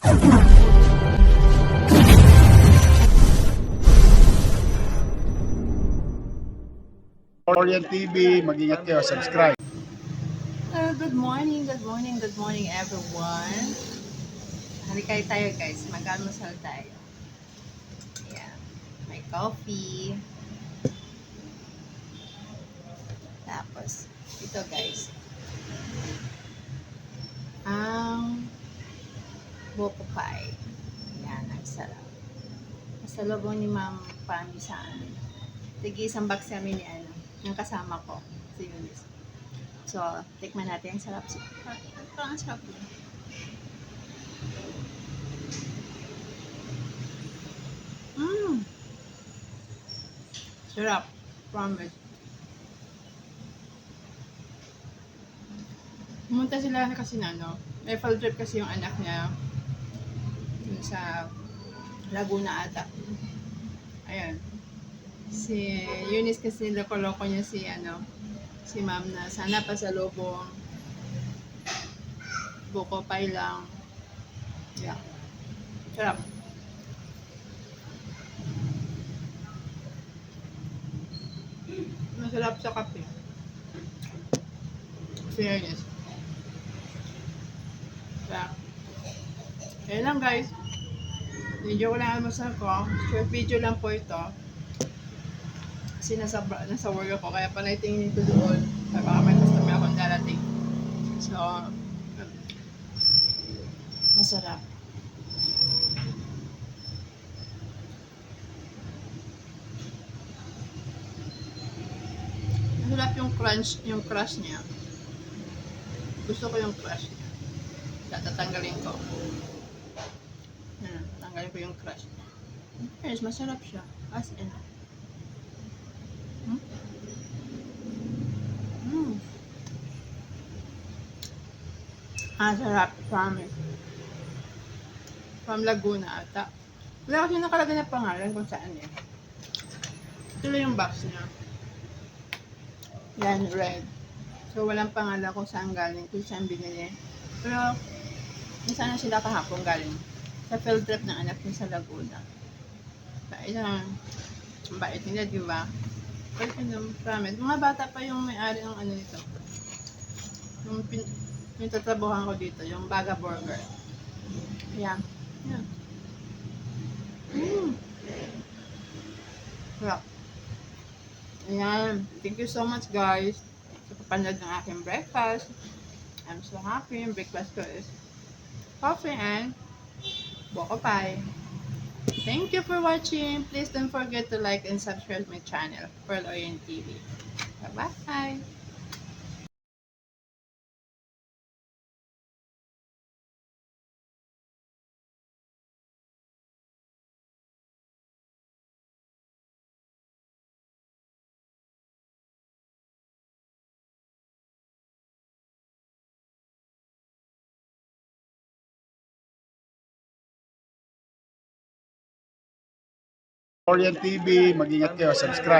Orient TV, mag-ingat kayo, subscribe. Good morning, good morning, good morning everyone. Halika tayo guys, mag-almusal tayo. Ayan, may coffee. Tapos, ito guys. Ang buko pie. Ayan, ang sarap. Masalubong ni Ma'am Pami sa amin. Tig-isang box kami ni yung kasama ko, si Eunice. So, tikman natin. Ang sarap. Parang sarap yun. Sarap. Promise. Pumunta sila kasi may field trip kasi yung anak niya dun sa Laguna ata. Ayun. Si Eunice kasi loko-loko niya si ma'am na sana pa sa lobong buko pie lang. Yeah. Sarap. Masarap sa kape. Fairness. Sarap. Ayun lang guys. Video ko lang almusal ko. Short video lang po ito. Kasi nasa work ako. Kaya panay tingin ito doon. Kaya baka may customer akong darating. So, masarap. Masarap yung crush niya. Gusto ko yung crush niya. Tatanggalin ko. Tatanggalin ko yung crush niya. Yes, masarap siya. As in. Sarap. Promise. From Laguna ata. Wala kasi nakalagay na pangalan kung saan eh. Ito lang yung box niya. Yan, red. So, walang pangalan kung saan galing, kung saan binili. Pero, sana sila kahapon galing. Sa field trip ng anak niya sa Laguna. Bait nila, di ba? Pero promise. Mga bata pa yung may-ari ng nito. Yung tatrabuhan ko dito, yung Baga Burger. Ayan. Ayan. Sarap. Ayan. Thank you so much guys sa papanood ng aking breakfast. I'm so happy. Yung breakfast ko is coffee and buko pie. Thank you for watching. Please don't forget to like and subscribe my channel, Pearl Orient TV. Bye-bye. Orient TV, mag-ingat kayo, subscribe.